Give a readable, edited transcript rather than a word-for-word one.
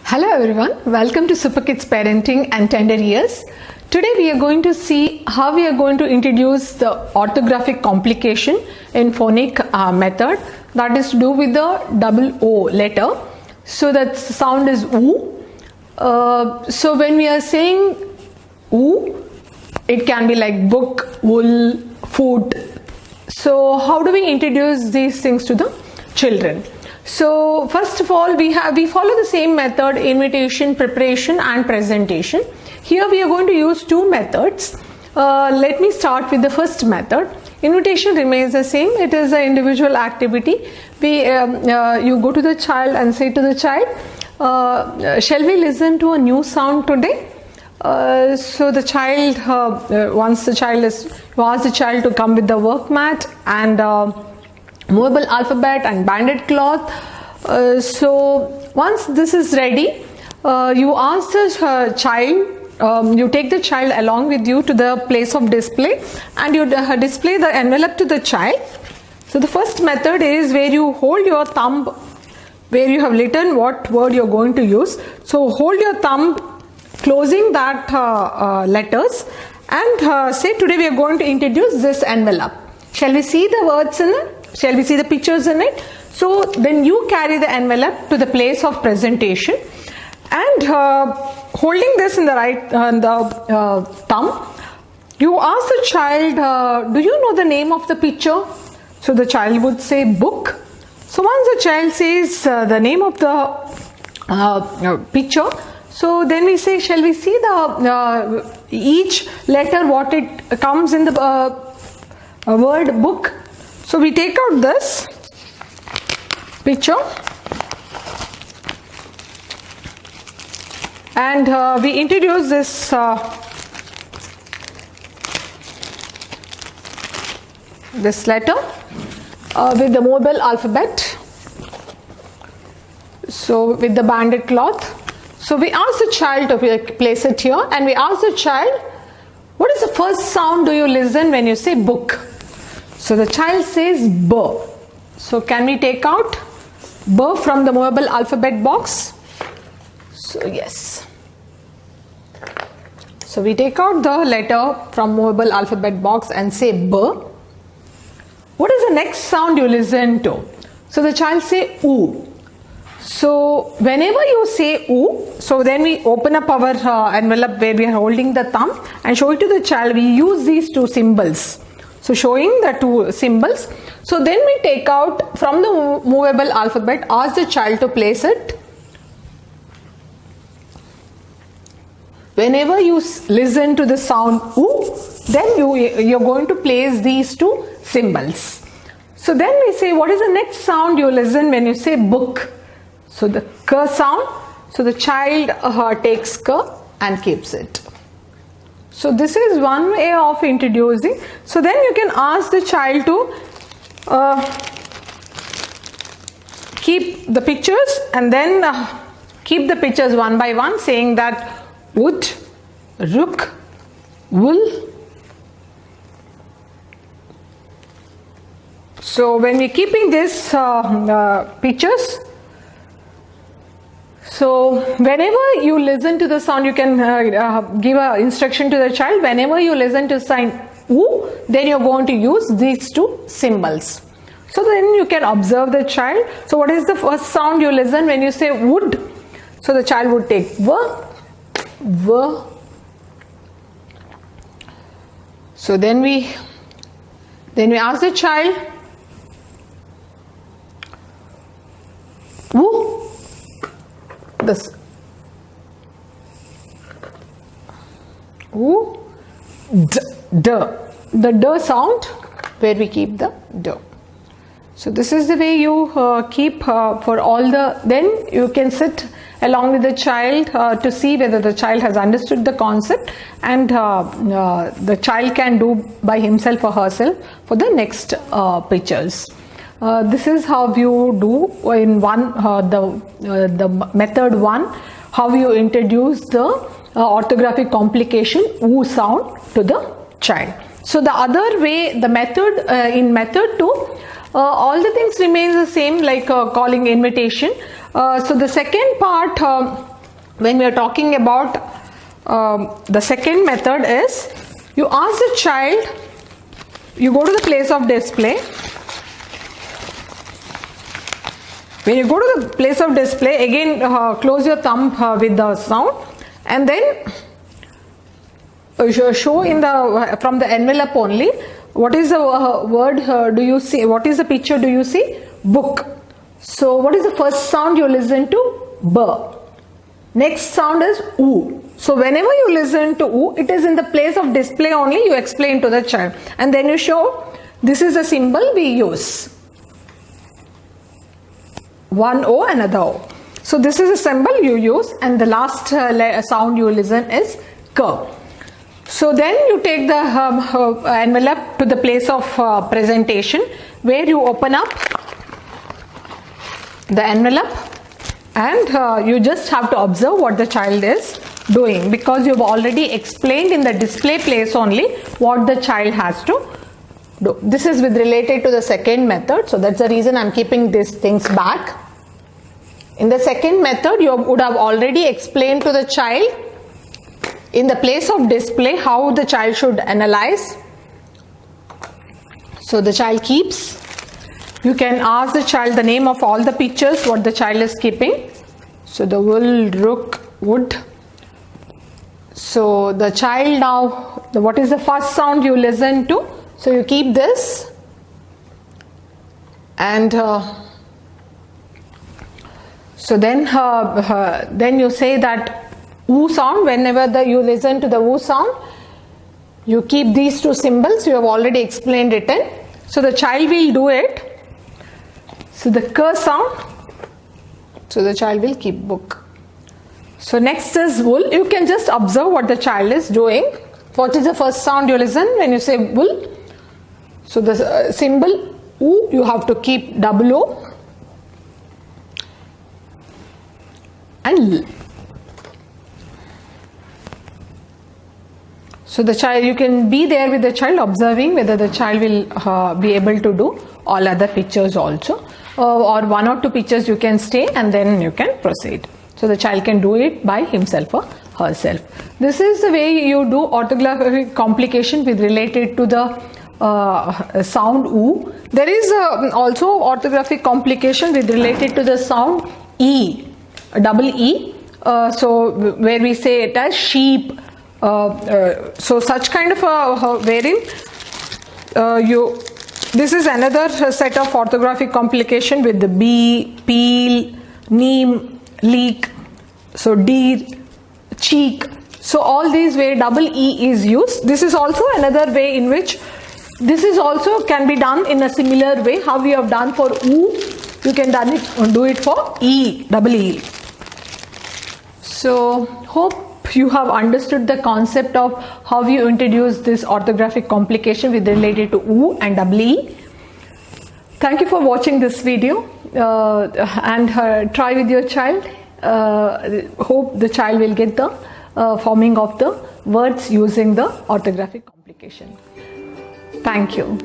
Hello everyone, welcome to Super Kids Parenting and Tender Years. Today we are going to see how we are going to introduce the orthographic complication in phonic method, that is to do with the double O letter. So that sound is oo. So when we are saying oo, it can be like book, wool, food. So how do we introduce these things to the children? So first of all, we follow the same method: invitation, preparation and presentation. Here we are going to use two methods. Let me start with the first method. Invitation remains the same. It is an individual activity. You go to the child and say to the child, shall we listen to a new sound today? So the child, you ask the child to come with the work mat and movable alphabet and banded cloth. So once this is ready, you ask the child, you take the child along with you to the place of display and you display the envelope to the child. So the first method is where you hold your thumb where you have written what word you are going to use. So hold your thumb closing that letters and say, today we are going to introduce this envelope. Shall we see the words in it? Shall we see the pictures in it? So then you carry the envelope to the place of presentation and holding this in the right thumb, you ask the child, do you know the name of the picture? So the child would say book. So once the child says the name of the picture, so then we say, shall we see the each letter what it comes in the word book? So we take out this picture and we introduce this this letter with the movable alphabet. So with the banded cloth. So we ask the child to place it here and we ask the child, what is the first sound do you listen when you say book? So the child says B. So can we take out B from the movable alphabet box? So yes. So we take out the letter from movable alphabet box and say B. What is the next sound you listen to? So the child say oo. So whenever you say oo, so then we open up our envelope where we are holding the thumb and show it to the child. We use these two symbols. So showing the two symbols. So then we take out from the movable alphabet, ask the child to place it. Whenever you listen to the sound oo, then you're going to place these two symbols. So then we say, what is the next sound you listen when you say book? So the k sound. So the child takes k and keeps it. So this is one way of introducing. So then you can ask the child to keep the pictures and then keep the pictures one by one, saying that wood, rook, wool. So when we're keeping these pictures, so whenever you listen to the sound, you can give an instruction to the child. Whenever you listen to sign oo, then you're going to use these two symbols. So then you can observe the child. So what is the first sound you listen when you say wood? So the child would take v. So then we ask the child woo. This oo, d, the d sound where we keep the d. So this is the way you keep for all the, then you can sit along with the child to see whether the child has understood the concept and the child can do by himself or herself for the next pictures. This is how you do in one the method one, how you introduce the orthographic complication oo sound to the child. So the other way, the method in method 2, all the things remains the same, like calling invitation. So the second part when we are talking about the second method is, you ask the child, you go to the place of display. When you go to the place of display, again close your thumb with the sound, and then show in the from the envelope only. What is the word do you see? What is the picture do you see? Book. So what is the first sound you listen to? B. Next sound is oo. So whenever you listen to oo, it is in the place of display only. You explain to the child, and then you show this is the symbol we use. One O, another O. So this is a symbol you use, and the last sound you listen is K. So then you take the envelope to the place of presentation, where you open up the envelope, and you just have to observe what the child is doing, because you have already explained in the display place only what the child has to do. This is related to the second method, so that's the reason I'm keeping these things back. In the second method, you would have already explained to the child in the place of display how the child should analyze. So the child keeps. You can ask the child the name of all the pictures what the child is keeping. So the wool, rook, wood. So the child now, what is the first sound you listen to? So you keep this, and so then you say that oo sound. Whenever you listen to the oo sound, you keep these two symbols. You have already explained it in. So the child will do it. So the k sound. So the child will keep book. So next is wool. You can just observe what the child is doing. What is the first sound you listen when you say wool? So the symbol oo, you have to keep double O and l. So the child, you can be there with the child observing whether the child will be able to do all other pictures also, or one or two pictures you can stay and then you can proceed. So the child can do it by himself or herself. This is the way you do orthographic complication with related to the sound oo. There is also orthographic complication with related to the sound e, double E. So where we say it as sheep. So such kind of a wherein this is another set of orthographic complication with the bee, peel, neem, leek, so deer, cheek. So all these way double E is used. This is also another way in which this is also can be done in a similar way. How we have done for oo, you can do it for E, double E. So hope you have understood the concept of how you introduce this orthographic complication with related to oo and double E. Thank you for watching this video, and try with your child. Hope the child will get the forming of the words using the orthographic complication. Thank you.